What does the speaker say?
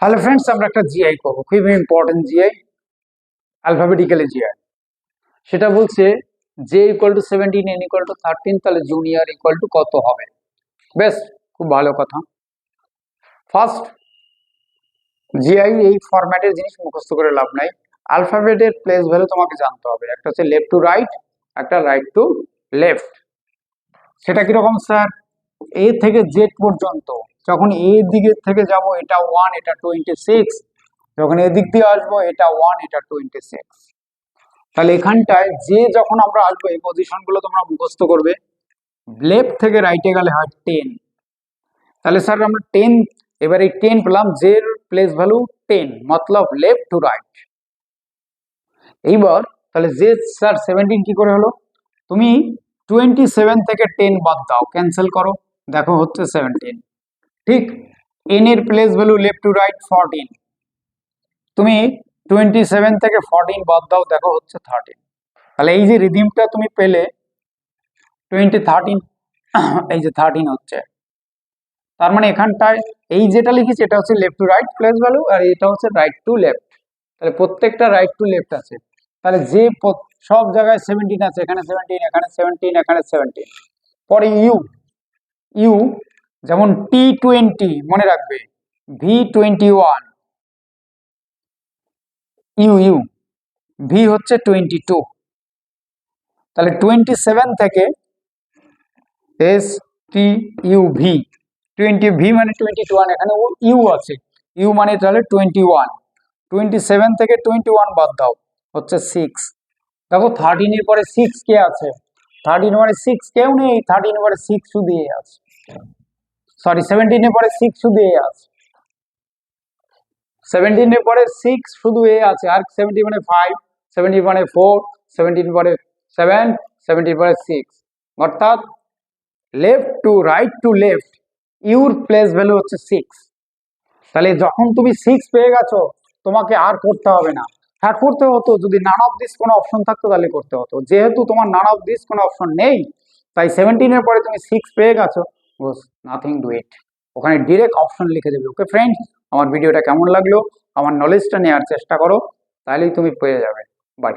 Hello friends, আমরা একটা GI করবো, খুবই ইম্পর্টেন্ট জিআই, অ্যালফাবেটিক্যালি জিআই। সেটা বলছে J equal to 17, N equal to 13, তাহলে জুনিয়র ইকুয়াল টু কত হবে? বেশ, খুব ভালো কথা। ফার্স্ট জিআই এই ফরম্যাটের জিনিস মুখস্থ করে লাভ নাই। অ্যালফাবেটের প্লেস ভ্যালু তোমাকে জানতে হবে। একটা হচ্ছে লেফট টু রাইট, একটা রাইট টু লেফট। সেটা কিরকম স্যার? এ থেকে জেড পর্যন্ত, যখন এ দিকে থেকে যাব এটা 1, এটা 26, যখন এদিক দিয়ে আসবো এটা 1, এটা 26। তাহলে এখানটায় যে যখন আমরা আসবো এই পজিশন গুলো তোমরা মুখস্থ করবে। লেফট থেকে রাইটে গেলে হয় 10। তাহলে স্যার আমরা 10, এবার এই 10 পেলাম, যে place value 10, Matlab left to right. এইবার তাহলে যে স্যার 17 কি করে হলো? তুমি 27 থেকে 10 বাদ দাও, ক্যান্সেল করো, দেখো হচ্ছে 17। ঠিক, এন এর place value left to right 14, তুমি 27 থেকে 14 বাদ দাও, দেখো হচ্ছে 13। তাহলে এই যে রিদিমটা তুমি পেলে 13, এই যে 13 হচ্ছে, তার মানে এখানটায় এই যেটা লিখেছি এটা হচ্ছে left to right place value, আর এটা হচ্ছে রাইট টু লেফট। তাহলে প্রত্যেকটা রাইট টু লেফট আছে। তাহলে যে সব জায়গায় 17 আছে, এখানে 17, এখানে 17, এখানে 17। পরে ইউ, ইউ যেমন T20 মনে রাখবে, V21, ইউ ইউ, ভি হচ্ছে 22। তাহলে 27 থেকে S T U V, 20 V মানে 21, এখানে ইউ আছে, ইউ মানে তাহলে 21। 27 থেকে 21 বাদ দাও, হচ্ছে 6। দেখো 13 এর পরে 6 কে আছে? 13 এর পরে 6 কেউ নেই, 13 এর পরে 6 শুধু এ আছে, সরি 17 এর পরে 6 শুধু এ আছে, 17 এর পরে 6 শুধু এ আছে। আর 17 মানে 5, 17 মানে 4, 17 পরে 7, 17 পরে 6, অর্থাৎ left to right to left your place value হচ্ছে 6। তাহলে যখন তুমি 6 পেয়ে গেছো, তোমাকে আর করতে হবে না। হ্যাঁ করতে হতো, যদি নান অফ দিস কোনো অপশন থাকতো তাহলে করতে হতো। যেহেতু তোমার নান অফ দিস কোনো অপশন নেই, তাই 17 এর পরে তুমি 6 পেয়ে গেছো, বস নাথিং ডু ইট, ওখানে ডিরেক্ট অপশন লিখে দেবে। ওকে ফ্রেন্ডস, আমার ভিডিওটা কেমন লাগলো, আমার নলেজটা নেওয়ার চেষ্টা করো, তাহলেই তুমি পেয়ে যাবে। বাই।